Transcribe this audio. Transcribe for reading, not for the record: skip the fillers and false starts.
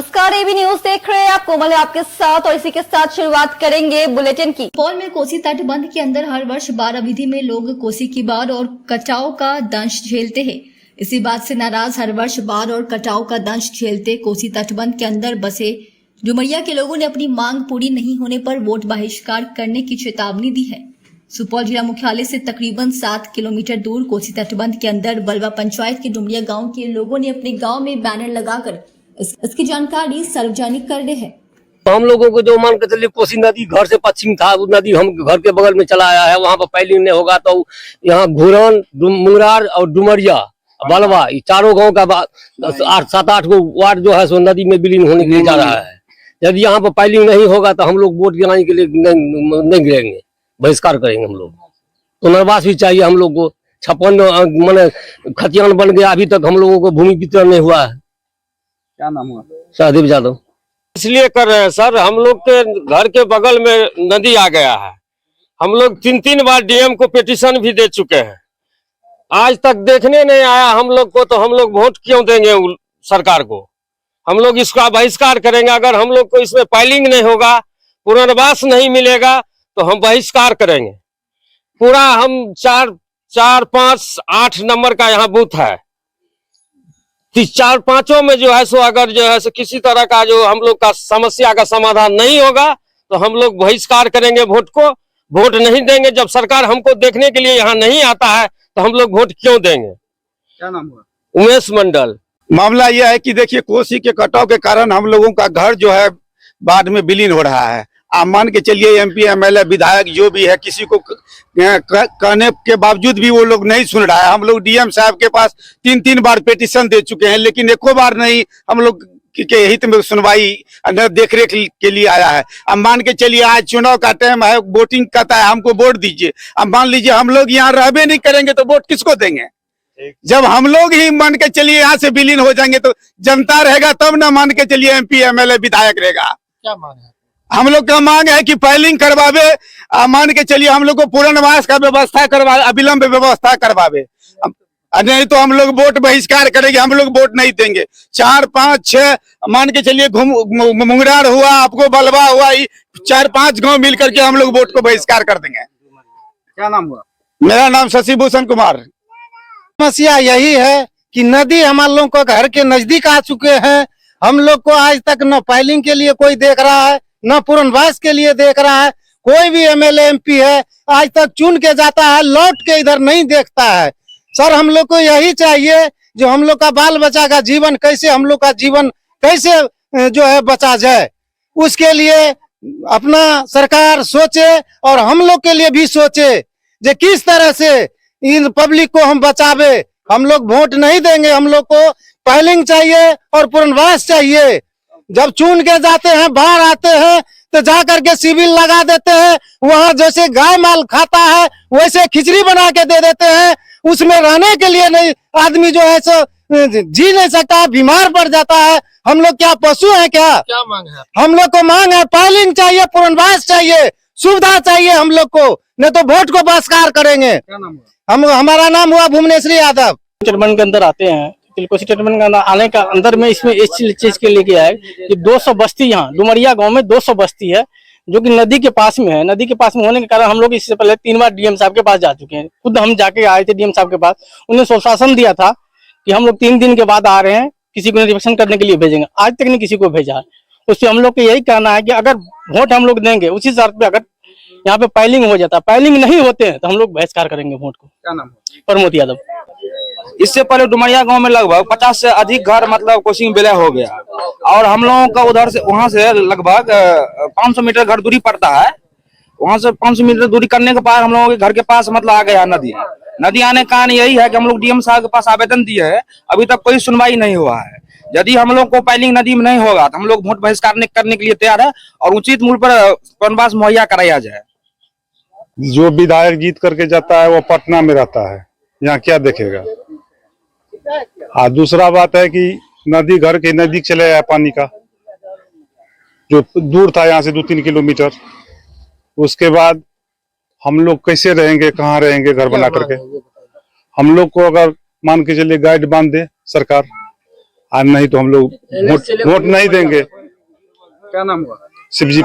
नमस्कार, AB news देख रहे हैं आप। कोमल है आपके साथ और इसी के साथ शुरुआत करेंगे बुलेटिन की। सुपौल में कोसी तटबंध के अंदर हर वर्ष बाढ़ अवधि में लोग कोसी की बाढ़ और कटाव का दंश झेलते हैं। इसी बात से नाराज हर वर्ष बाढ़ और कटाव का दंश झेलते कोसी तटबंध के अंदर बसे डुमरिया के लोगों ने अपनी मांग पूरी नहीं होने पर वोट बहिष्कार करने की चेतावनी दी है। सुपौल जिला मुख्यालय से तकरीबन 7 किलोमीटर दूर कोसी तटबंध के अंदर बलवा पंचायत के डुमरिया गांव के लोगों ने अपने गांव में बैनर लगाकर इसकी जानकारी सार्वजनिक कर रहे हैं। हम लोगों को जो मान के चलिए कोसी नदी घर से पश्चिम था, वो नदी हम घर के बगल में चला आया है। वहाँ पर पहले नहीं होगा तो यहाँ घुरन, मुंगरार और डुमरिया, बलवा, ये चारों गांव का 7-8 गो वार्ड जो है सो नदी में विलीन होने के लिए जा रहा है। यदि यहाँ पर पाइलिंग नहीं होगा तो हम लोग वोट गिराने के लिए नहीं गिरेंगे, बहिष्कार करेंगे हम लोग। पुनर्वास भी चाहिए हम लोग को। 56 मैंने खतियान बन गया, अभी तक हम लोगों को भूमि वितरण नहीं हुआ है। क्या नाम हुआ? सहदेव यादव। इसलिए कर रहे हैं सर, हम लोग के घर के बगल में नदी आ गया है। हम लोग 3-3 बार डीएम को पिटीशन भी दे चुके हैं, आज तक देखने नहीं आया हम लोग को। तो हम लोग वोट क्यों देंगे सरकार को? हम लोग इसका बहिष्कार करेंगे। अगर हम लोग को इसमें पाइलिंग नहीं होगा, पुनर्वास नहीं मिलेगा तो हम बहिष्कार करेंगे। पूरा हम 4, 5, 8 नंबर का यहाँ बूथ है। 4-5 में जो है सो अगर जो है सो किसी तरह का जो हम लोग का समस्या का समाधान नहीं होगा तो हम लोग बहिष्कार करेंगे वोट को। वोट नहीं देंगे। जब सरकार हमको देखने के लिए यहाँ नहीं आता है तो हम लोग वोट क्यों देंगे? क्या नाम हुआ? उमेश मंडल। मामला यह है कि देखिए, कोसी के कटाव के कारण हम लोगों का घर जो है बाढ़ में विलीन हो रहा है। आप मान के चलिए एमपी, एमएलए, विधायक जो भी है, किसी को कहने के बावजूद भी वो लोग नहीं सुन रहा है। हम लोग डीएम साहब के पास 3-3 बार पिटीशन दे चुके हैं, लेकिन एको बार नहीं हम लोग के हित में सुनवाई देख रेख के लिए आया है। अब मान के चलिए आज चुनाव का टाइम है, वोटिंग करता है, हमको वोट दीजिए। अब मान लीजिए हम लोग यहाँ रहबे नहीं करेंगे तो वोट किसको देंगे? जब हम लोग ही मान के चलिए यहाँ से विलीन हो जाएंगे तो जनता रहेगा तब ना। मान के चलिए एमपी, एमएलए, विधायक रहेगा। क्या मांग है? हम लोग का मांग है कि फाइलिंग करवावे। मान के चलिए हम लोग को पुनर्वास का व्यवस्था करवावे, अविलंब व्यवस्था करवावे। नहीं तो हम लोग वोट बहिष्कार करेंगे। हम लोग वोट नहीं देंगे। 4, 5, 6 मान के चलिए मुंगरार हुआ, आपको बलवा हुआ, 4-5 गांव मिल करके हम लोग वोट को बहिष्कार कर देंगे। क्या नाम हुआ? मेरा नाम शशि भूषण कुमार। समस्या यही है कि नदी हम लोगों को घर के नजदीक आ चुके हैं। हम लोग को आज तक न फाइलिंग के लिए कोई देख रहा है, न पुनर्वास के लिए देख रहा है। कोई भी एमएलए, एमपी है, आज तक चुन के जाता है, लौट के इधर नहीं देखता है। सर, हम लोग को यही चाहिए जो हम लोग का बाल बच्चा का जीवन कैसे, हम लोग का जीवन कैसे जो है बचा जाए, उसके लिए अपना सरकार सोचे और हम लोग के लिए भी सोचे जो किस तरह से इन पब्लिक को हम बचावे। हम लोग वोट नहीं देंगे। हम लोग को फाइलिंग चाहिए और पुनर्वास चाहिए। जब चुन के जाते हैं, बाहर आते हैं तो जाकर के सिविल लगा देते हैं। वहां जैसे गाय माल खाता है वैसे खिचड़ी बना के दे देते हैं। उसमें रहने के लिए नहीं, आदमी जो है सो जी नहीं सकता, बीमार पड़ जाता है। हम लोग क्या पशु हैं क्या? क्या मांग है? हम लोग को मांग है फाइलिंग चाहिए, पुनर्वास चाहिए, सुविधा चाहिए हम लोग को, नहीं तो वोट को बहिष्कार करेंगे। क्या नाम हुआ? हमारा नाम हुआ भुवनेश्वरी यादव। टर्बन के अंदर आते हैं, कोसी टर्बन के अंदर आने का अंदर में इसमें इस चीज के लिए क्या है कि 200 बस्ती, यहाँ डुमरिया गांव में 200 बस्ती है जो कि नदी के पास में है। नदी के पास में होने के कारण हम लोग इससे पहले 3 बार डीएम साहब के पास जा चुके हैं। खुद हम जाके आए थे डीएम साहब के पास। उन्हें स्वशासन दिया था कि हम लोग 3 दिन के बाद आ रहे हैं, किसी को निरीक्षण करने के लिए भेजेंगे। आज तक नहीं किसी को भेजा है। उससे हम लोग को यही कहना है कि अगर वोट हम लोग देंगे उसी शर्त पे, अगर यहाँ पे पाइलिंग हो जाता, पाइलिंग नहीं होते हैं तो हम लोग बहिष्कार करेंगे वोट को। क्या नाम है? प्रमोद यादव। इससे पहले डुमरिया गांव में लगभग 50 से अधिक घर मतलब कोसी में विलय हो गया और हम लोगों का उधर से वहां से लगभग 500 मीटर घर दूरी पड़ता है। वहां से 500 मीटर दूरी करने के बाद हम लोगों के घर के पास मतलब आ गया नदी आने का कारण यही है कि हम लोग डीएम साहब के पास आवेदन दिए है, अभी तक कोई सुनवाई नहीं हुआ है। यदि हम लोग को पाइलिंग नदी में नहीं होगा तो हम लोग वोट बहिष्कार करने के लिए तैयार है और उचित मूल्य पर पुनर्वास मुहैया कराया जाए। जो विधायक जीत करके जाता है वो पटना में रहता है, यहाँ क्या देखेगा। दूसरा बात है कि नदी घर के नजदीक चले आया, पानी का जो दूर था यहाँ से 2-3 किलोमीटर। उसके बाद हम लोग कैसे रहेंगे, कहाँ रहेंगे घर बना करके। हम लोग को अगर मान के चलिए गाइड बांध दे सरकार, और नहीं तो हम लोग वोट नहीं देंगे। क्या नाम हुआ? शिवजी